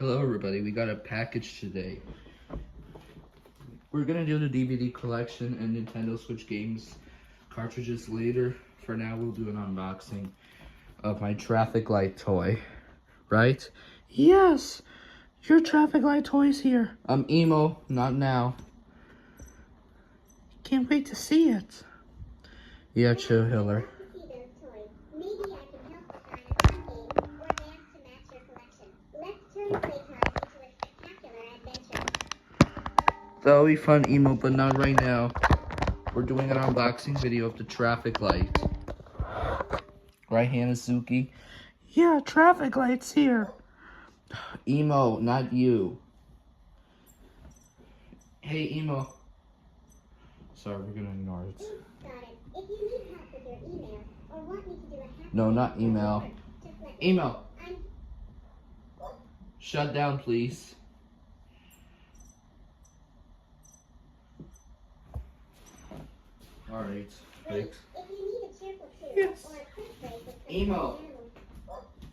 Hello everybody, we got a package today. We're gonna do the DVD collection and Nintendo Switch games cartridges later. For now, we'll do an unboxing of my traffic light toy, right? Yes, your traffic light toy's here. I'm emo, not now. Can't wait to see it. Yeah, chill, Hiller. That'll be fun, emo, but not right now. We're doing an unboxing video of the traffic light. Right, Hanazuki? Yeah, traffic light's here. Emo, not you. Hey, emo. Sorry, we're gonna ignore it. If you need help with your email or want me to do a hack, No, not email. just let me Emo. Shut down, please. Alright, fix. If you need a cheerful tune Yes. or a quick break with Emo.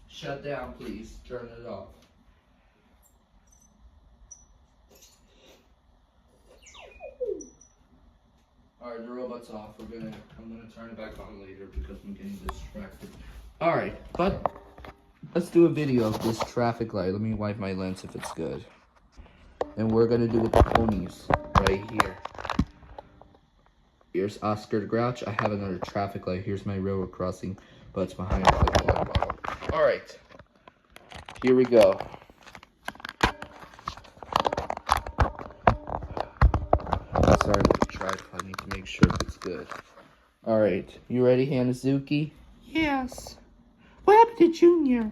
Shut down, please. Turn it off. Alright, the robot's off. I'm gonna turn it back on later because I'm getting distracted. Alright, but let's do a video of this traffic light. Let me wipe my lens if it's good. And we're gonna do with the ponies right here. Here's Oscar the Grouch. I have another traffic light. Here's my railroad crossing, but it's behind the water bottle. Alright. Here we go. Sorry about the tripod. I need to make sure it's good. Alright. You ready, Hanazuki? Yes. What happened to Junior?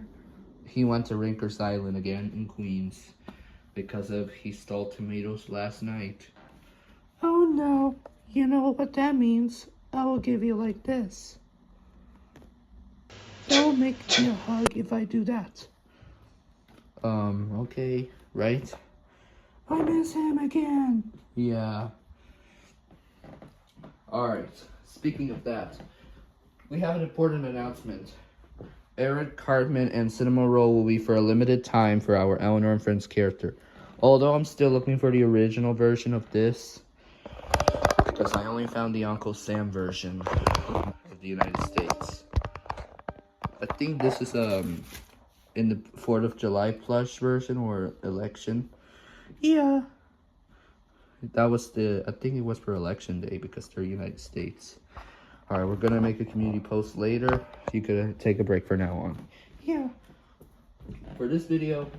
He went to Rinker's Island again in Queens because he stole tomatoes last night. Oh no. You know what that means. I will give you like this. That will make me a hug if I do that. Okay. Right? I miss him again. Yeah. Alright. Speaking of that, we have an important announcement. Eric Cartman and Cinema Roll will be for a limited time for our Elinor and Friends character. Although I'm still looking for the original version of this, because I only found the Uncle Sam version of the United States. I think this is in the 4th of July plush version or election. Yeah. That was I think it was for election day because they're United States. Alright, we're gonna make a community post later. You could take a break for now on. Yeah. For this video,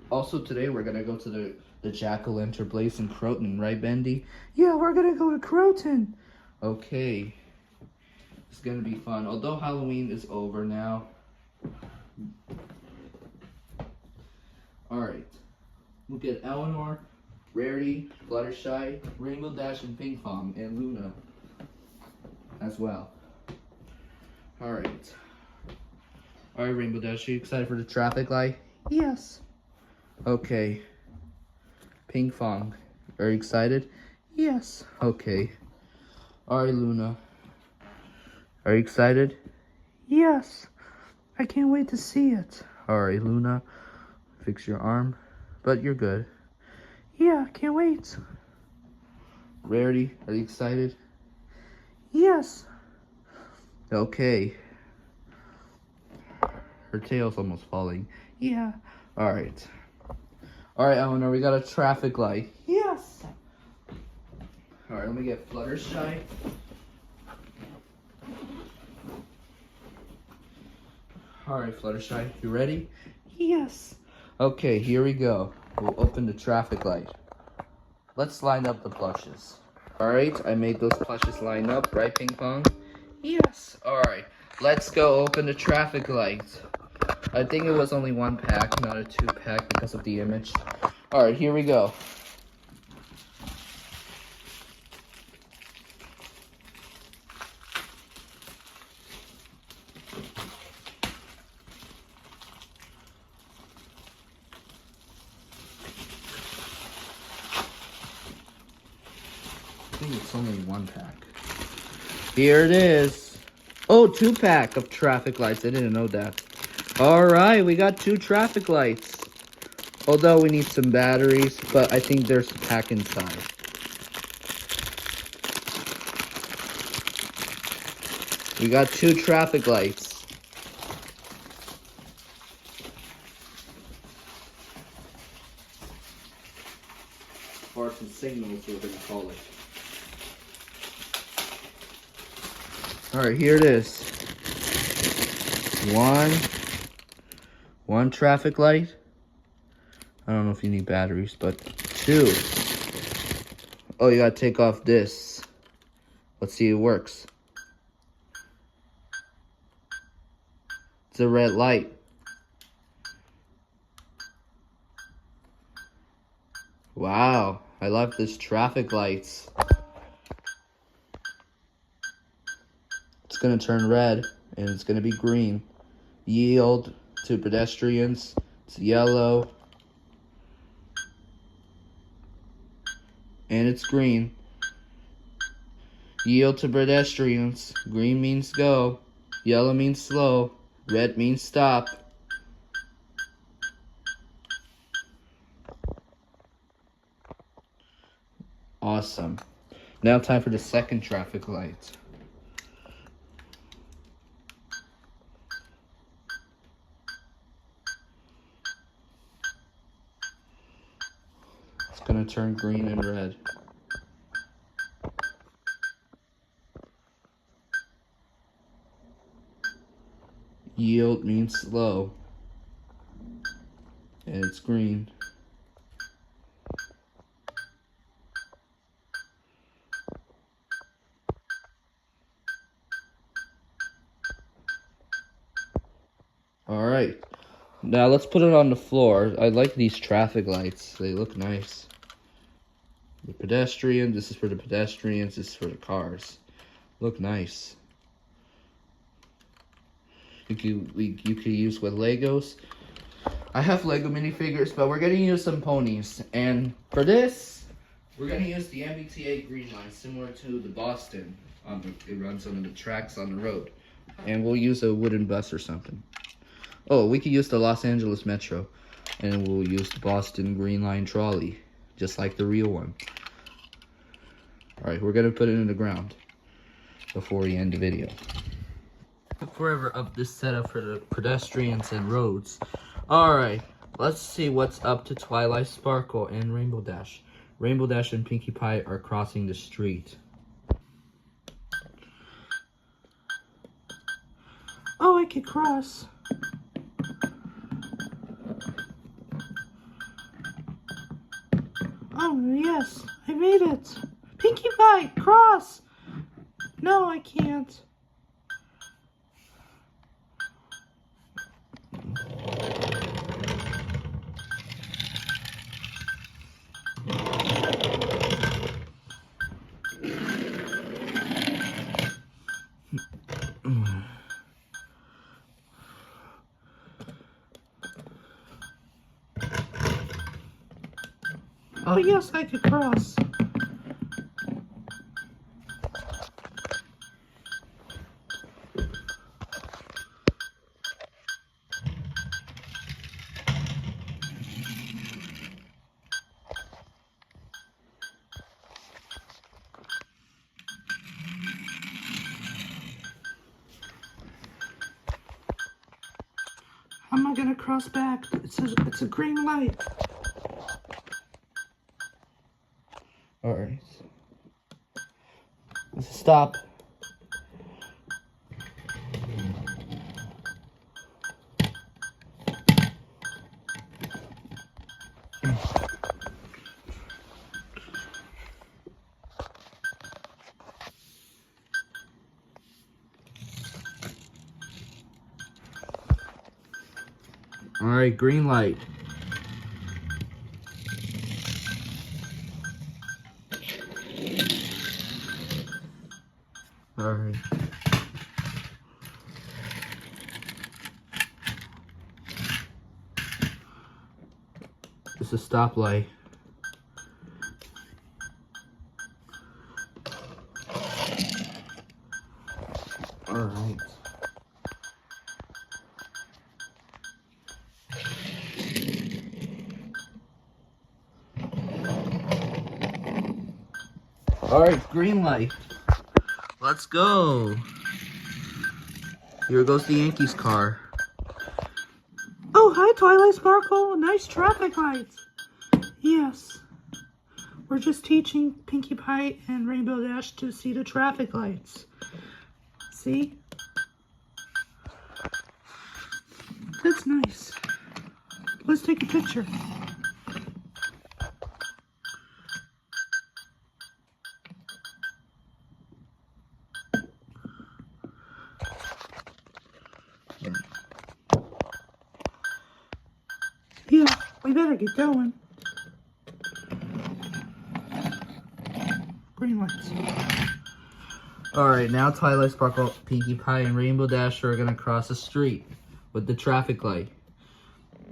also today we're gonna go to the Jack-o'-lantern place in Croton, right, Bendy? Yeah, we're gonna go to Croton. Okay. It's gonna be fun. Although Halloween is over now. Alright. We'll get Elinor, Rarity, Fluttershy, Rainbow Dash, and Ping Pong, and Luna as well. Alright. Alright, Rainbow Dash, are you excited for the traffic light? Yes. Okay. Ping Pong, are you excited? Yes. Okay. Alright, Luna. Are you excited? Yes. I can't wait to see it. Alright, Luna. Fix your arm. But you're good. Yeah, can't wait. Rarity, are you excited? Yes. Okay. Her tail's almost falling. Yeah. Alright. Alright, Elinor, we got a traffic light. Yes. Alright, let me get Fluttershy. Alright, Fluttershy, you ready? Yes. Okay, here we go. We'll open the traffic light. Let's line up the plushes. Alright, I made those plushes line up, right, Ping Pong? Yes. Alright, let's go open the traffic light. I think it was only one pack, not a 2-pack because of the image. Alright, here we go. I think it's only 1-pack. Here it is. Oh, 2-pack of traffic lights. I didn't know that. All right, we got 2 traffic lights. Although we need some batteries, but I think there's a pack inside. We got 2 traffic lights. Or some signals, we're gonna call it. Alright, here it is. One traffic light. I don't know if you need batteries, but 2. Oh, you gotta take off this. Let's see if it works. It's a red light. Wow, I love this traffic lights. It's gonna turn red and it's gonna be green. Yield to pedestrians. It's yellow. And it's green. Yield to pedestrians. Green means go. Yellow means slow. Red means stop. Awesome. Now time for the second traffic light. It's gonna turn green and red. Yield means slow. And it's green. Alright. Now let's put it on the floor. I like these traffic lights. They look nice. The pedestrians, this is for the pedestrians, this is for the cars. Look nice. You could use with Legos. I have Lego minifigures, but we're gonna use some ponies. And for this, we're gonna use the MBTA green line, similar to the Boston. It runs on the tracks on the road. And we'll use a wooden bus or something. Oh, we could use the Los Angeles Metro. And we'll use the Boston Green Line trolley, just like the real one. Alright, we're gonna put it in the ground before we end the video. Took forever up this setup for the pedestrians and roads. Alright, let's see what's up to Twilight Sparkle and Rainbow Dash. Rainbow Dash and Pinkie Pie are crossing the street. Oh, I could cross. Oh, yes, I made it. Pinkie Pie, cross. No, I can't. Oh, yes, I could cross. How am I gonna cross back? It's a green light. Alright. Stop. Alright, green light. Alright. It's a stoplight. Alright. Alright, green light. Let's go. Here goes the Yankees car. Oh, hi, Twilight Sparkle. Nice traffic lights. Yes. We're just teaching Pinkie Pie and Rainbow Dash to see the traffic lights. See? That's nice. Let's take a picture. Yeah, we better get going. Green lights. Alright, now Twilight Sparkle, Pinkie Pie, and Rainbow Dash are gonna cross the street with the traffic light.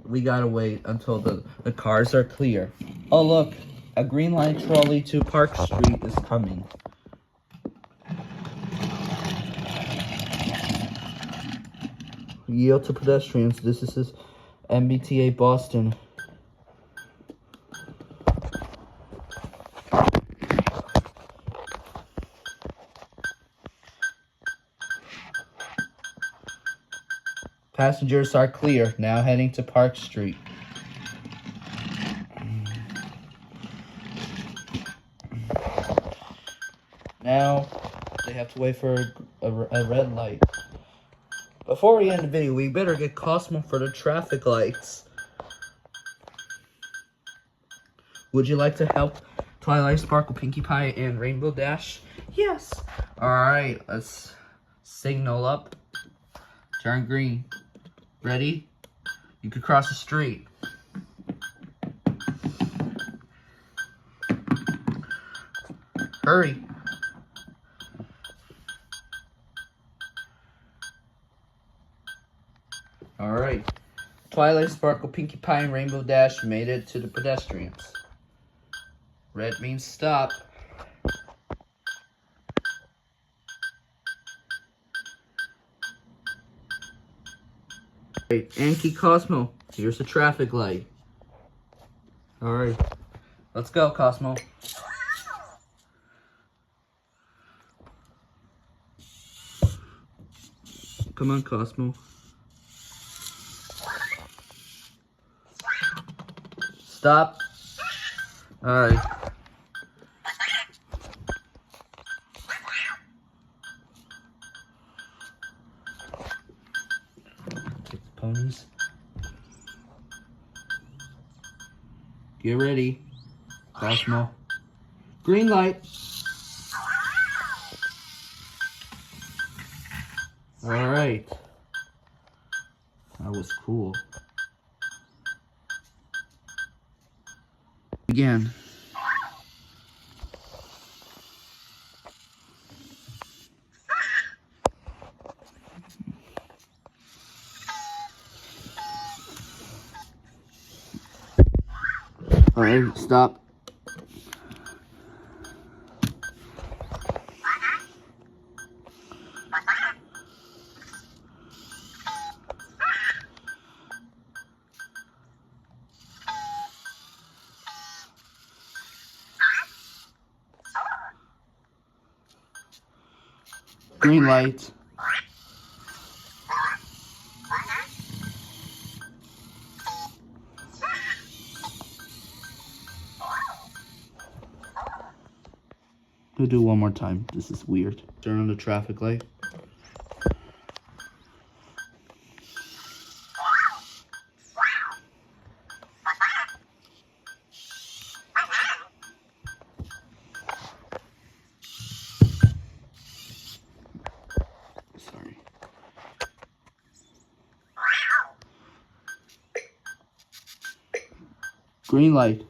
We gotta wait until the cars are clear. Oh look, a green light trolley to Park Street is coming. Yield to pedestrians. This is MBTA Boston. Passengers are clear, now heading to Park Street. Now, they have to wait for a red light. Before we end the video, we better get Cosmo for the traffic lights. Would you like to help Twilight Sparkle, Pinkie Pie, and Rainbow Dash? Yes. Alright, let's signal up. Turn green. Ready? You can cross the street. Hurry. Alright. Twilight Sparkle, Pinkie Pie, and Rainbow Dash made it to the pedestrians. Red means stop. Alright, Anki Cosmo, here's the traffic light. Alright, let's go, Cosmo. Come on, Cosmo. Stop. Alright. Take the ponies. Get ready, Cosmo. Green light. Alright. That was cool. Again. Alright, stop. Green light. We'll do one more time. This is weird. Turn on the traffic light. Sorry. Green light.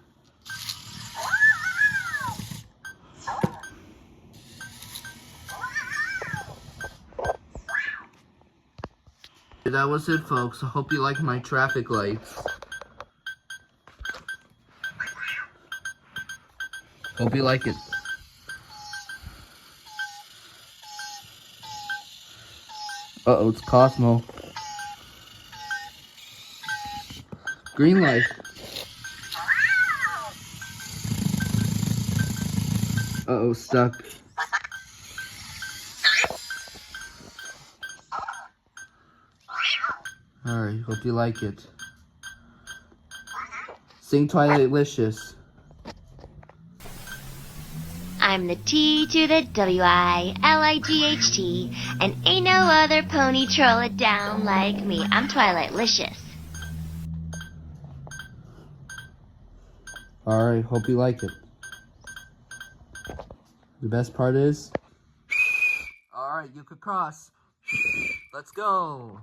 That was it, folks. I hope you like my traffic lights. Hope you like it. Uh-oh, it's Cosmo. Green light. Uh-oh, stuck. Alright, hope you like it. Sing Twilightlicious. I'm the T to the W-I-L-I-G-H-T, and ain't no other pony troll it down like me. I'm Twilightlicious. Alright, hope you like it. The best part is... Alright, you could cross. Let's go.